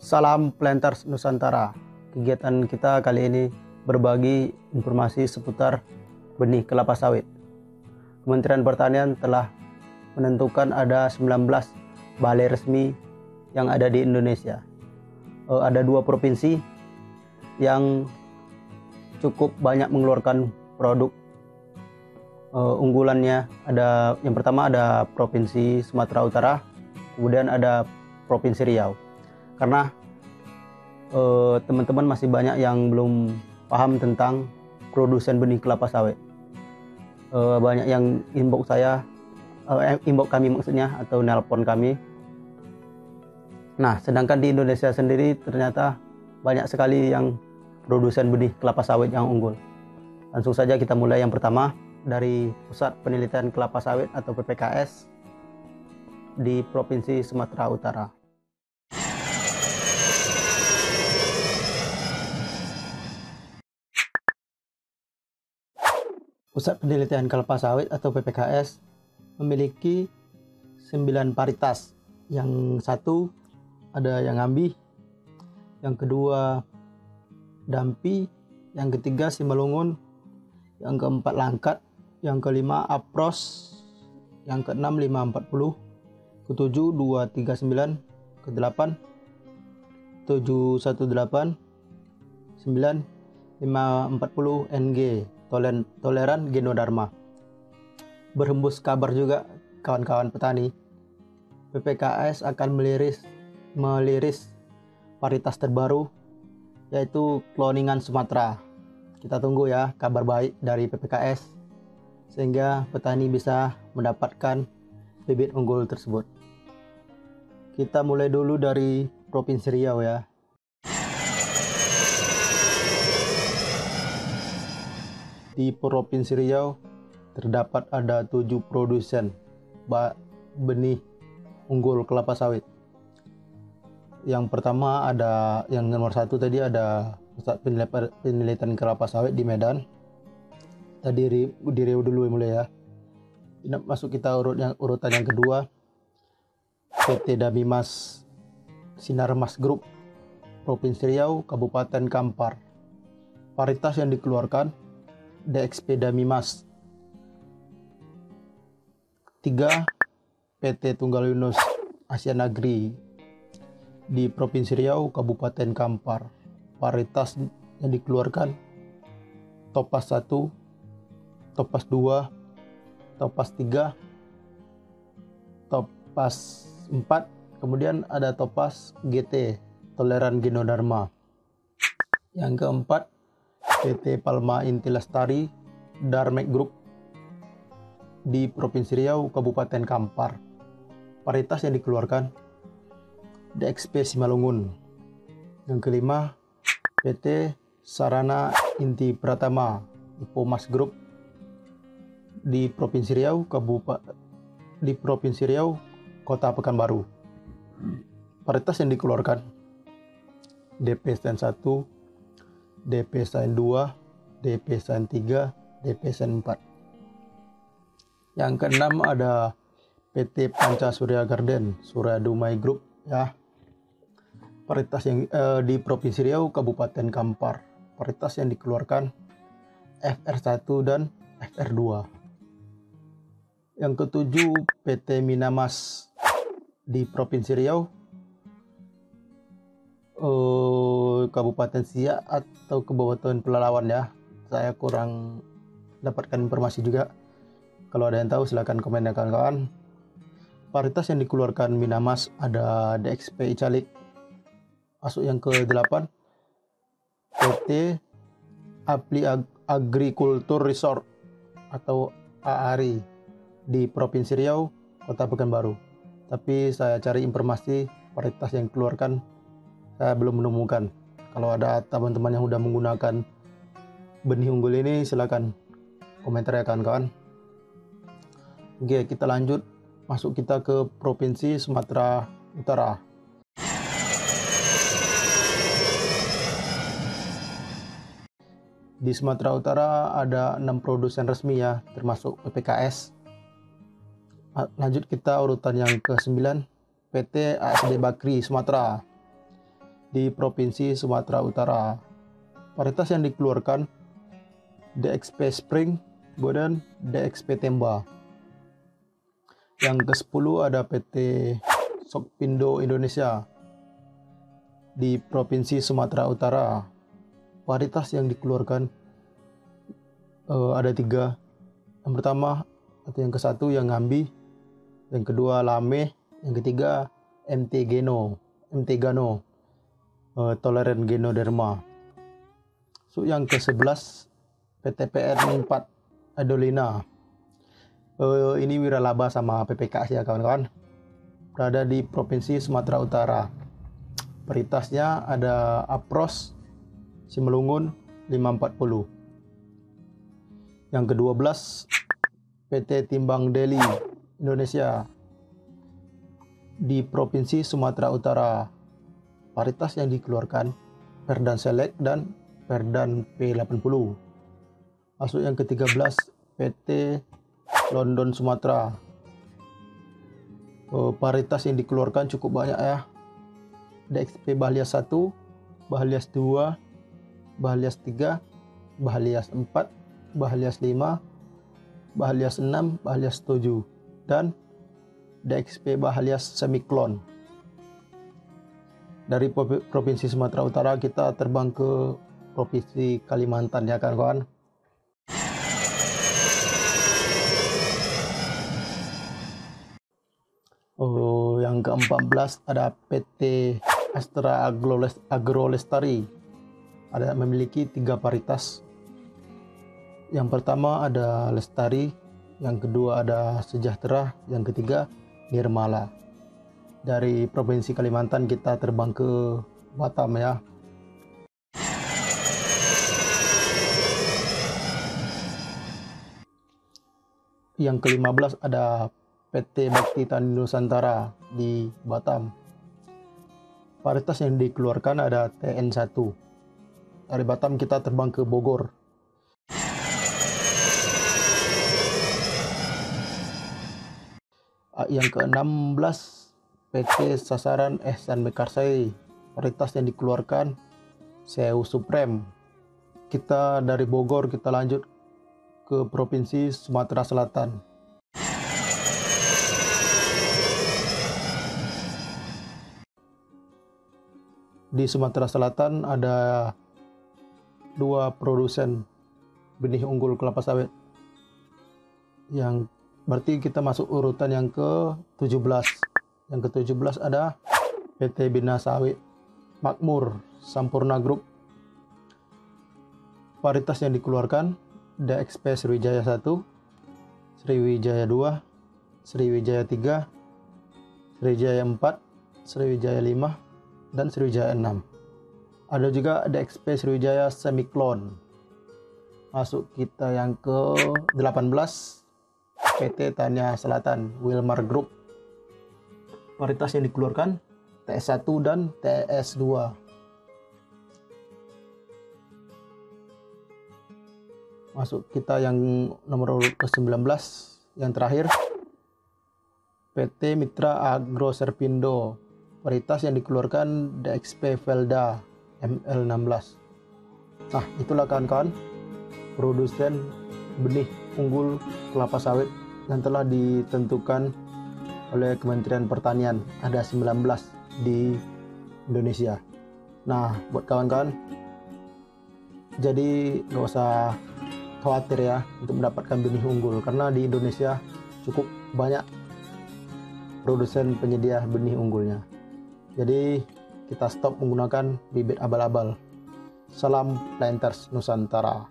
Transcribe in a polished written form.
Salam Planters Nusantara. Kegiatan kita kali ini berbagi informasi seputar benih kelapa sawit. Kementerian Pertanian telah menentukan ada 19 balai resmi yang ada di Indonesia. Ada 2 provinsi yang cukup banyak mengeluarkan produk unggulannya. Yang pertama ada Provinsi Sumatera Utara, kemudian ada Provinsi Riau. Karena teman-teman masih banyak yang belum paham tentang produsen benih kelapa sawit. Banyak yang inbox kami maksudnya, atau nelpon kami. Nah, sedangkan di Indonesia sendiri ternyata banyak sekali yang produsen benih kelapa sawit yang unggul. Langsung saja kita mulai. Yang pertama dari Pusat Penelitian Kelapa Sawit atau PPKS di Provinsi Sumatera Utara. Pusat Penelitian Kelapa Sawit atau PPKS memiliki 9 varietas. Yang satu ada yang Ambi, yang kedua Dampi, yang ketiga Simalungun, yang keempat Langkat, yang kelima Apros, yang keenam 540, ketujuh 239, kedelapan 718, 9 540 NG toleran Genodharma. Berhembus kabar juga kawan-kawan petani, PPKS akan meliris varietas terbaru, yaitu kloningan Sumatera. Kita tunggu ya kabar baik dari PPKS sehingga petani bisa mendapatkan bibit unggul tersebut. Kita mulai dulu dari Provinsi Riau ya. Di Provinsi Riau terdapat ada 7 produsen benih unggul kelapa sawit. Yang pertama ada yang nomor 1 tadi ada Pusat Penelitian Kelapa Sawit di Medan. Tadi di Riau dulu mulai ya. Ini masuk kita urutan yang kedua, PT Damimas Sinarmas Group, Provinsi Riau, Kabupaten Kampar. Varietas yang dikeluarkan DXP Damimas. 3. PT Tunggal Yunus Asian Agri di Provinsi Riau, Kabupaten Kampar. Varietas yang dikeluarkan Topaz 1, Topaz 2, Topaz 3, Topaz 4, kemudian ada Topaz GT toleran Genodharma. Yang keempat PT Palma Inti Lestari Darmek Group di Provinsi Riau, Kabupaten Kampar. Varietas yang dikeluarkan DXP Simalungun. Yang kelima PT Sarana Inti Pratama Pomas Group di Provinsi Riau, Kota Pekanbaru. Varietas yang dikeluarkan DP Stand 1, DP Sign 2, DP Sign 3, DP Sign 4. Yang keenam ada PT Panca Surya Garden Surya Dumai Group ya. Varietas yang di Provinsi Riau, Kabupaten Kampar. Varietas yang dikeluarkan FR1 dan FR2. Yang ketujuh PT Minamas di Provinsi Riau, Kabupaten Siak atau Kabupaten Pelalawan ya. Saya kurang dapatkan informasi juga. Kalau ada yang tahu silakan komen ya kawan-kawan. Varietas yang dikeluarkan Minamas ada DXP Icalik. Masuk yang ke-8 PT Apli Agrikultur Resort atau AARI di Provinsi Riau, Kota Pekanbaru. Tapi saya cari informasi varietas yang dikeluarkan, saya belum menemukan. Kalau ada teman-teman yang sudah menggunakan benih unggul ini, silakan komentar ya kawan-kawan. Oke, kita lanjut. Masuk kita ke Provinsi Sumatera Utara. Di Sumatera Utara ada 6 produsen resmi ya, termasuk PPKS. Lanjut kita urutan yang ke-9, PT ASD Bakri Sumatera. di Provinsi Sumatera Utara. Varietas yang dikeluarkan DXP Spring, kemudian DXP Temba. Yang ke-10 ada PT Sokpindo Indonesia di Provinsi Sumatera Utara. Varietas yang dikeluarkan ada 3. Yang pertama atau yang ke-1 yang Ngambi, yang kedua Lame, yang ketiga MT Gano, Tolerant Genoderma. So, yang ke-11 PTPN 4 Adolina. Ini wiralaba sama PPK ya kawan-kawan. Berada di Provinsi Sumatera Utara. Varietasnya ada Apros Simelungun 540. Yang ke-12 PT Timbang Deli Indonesia di Provinsi Sumatera Utara. Varietas yang dikeluarkan Perdan Select dan Perdan P80. Masuk yang ke-13 PT London Sumatera. Varietas yang dikeluarkan cukup banyak ya. DXP Bahlias 1, Bahlias 2, Bahlias 3, Bahlias 4, Bahlias 5, Bahlias 6, Bahlias 7, dan DXP Bahlias Semiklon. Dari Provinsi Sumatera Utara kita terbang ke Provinsi Kalimantan ya kawan-kawan. Yang ke-14 ada PT Astra Agrolestari. Ada memiliki 3 varietas. Yang pertama ada Lestari, yang kedua ada Sejahtera, yang ketiga Nirmala. Dari Provinsi Kalimantan kita terbang ke Batam ya. Yang ke-15 ada PT Bakti Tani Nusantara di Batam. Varietas yang dikeluarkan ada TN1. Dari Batam kita terbang ke Bogor. Yang ke-16 PT Sasaran Ehsan Mekarsai. Varietas yang dikeluarkan Seu Supreme. Kita dari Bogor kita lanjut ke Provinsi Sumatera Selatan. Di Sumatera Selatan ada 2 produsen benih unggul kelapa sawit. Yang berarti kita masuk urutan yang ke-17. Yang ke-17 ada PT Bina Sawit Makmur Sampurna Group. Varietas yang dikeluarkan DXP Sriwijaya 1, Sriwijaya 2, Sriwijaya 3, Sriwijaya 4, Sriwijaya 5, dan Sriwijaya 6. Ada juga DXP Sriwijaya Semiklon. Masuk kita yang ke-18 PT Tania Selatan Wilmar Group. Varietas yang dikeluarkan TS1 dan TS2. Masuk kita yang nomor ke-19 yang terakhir PT Mitra Agro Serpindo. Varietas yang dikeluarkan DXP Velda ML16. Nah, itulah kawan-kawan produsen benih unggul kelapa sawit yang telah ditentukan oleh Kementerian Pertanian. Ada 19 di Indonesia. Nah, buat kawan-kawan, jadi nggak usah khawatir ya untuk mendapatkan benih unggul, karena di Indonesia cukup banyak produsen penyedia benih unggulnya. Jadi kita stop menggunakan bibit abal-abal. Salam Planters Nusantara.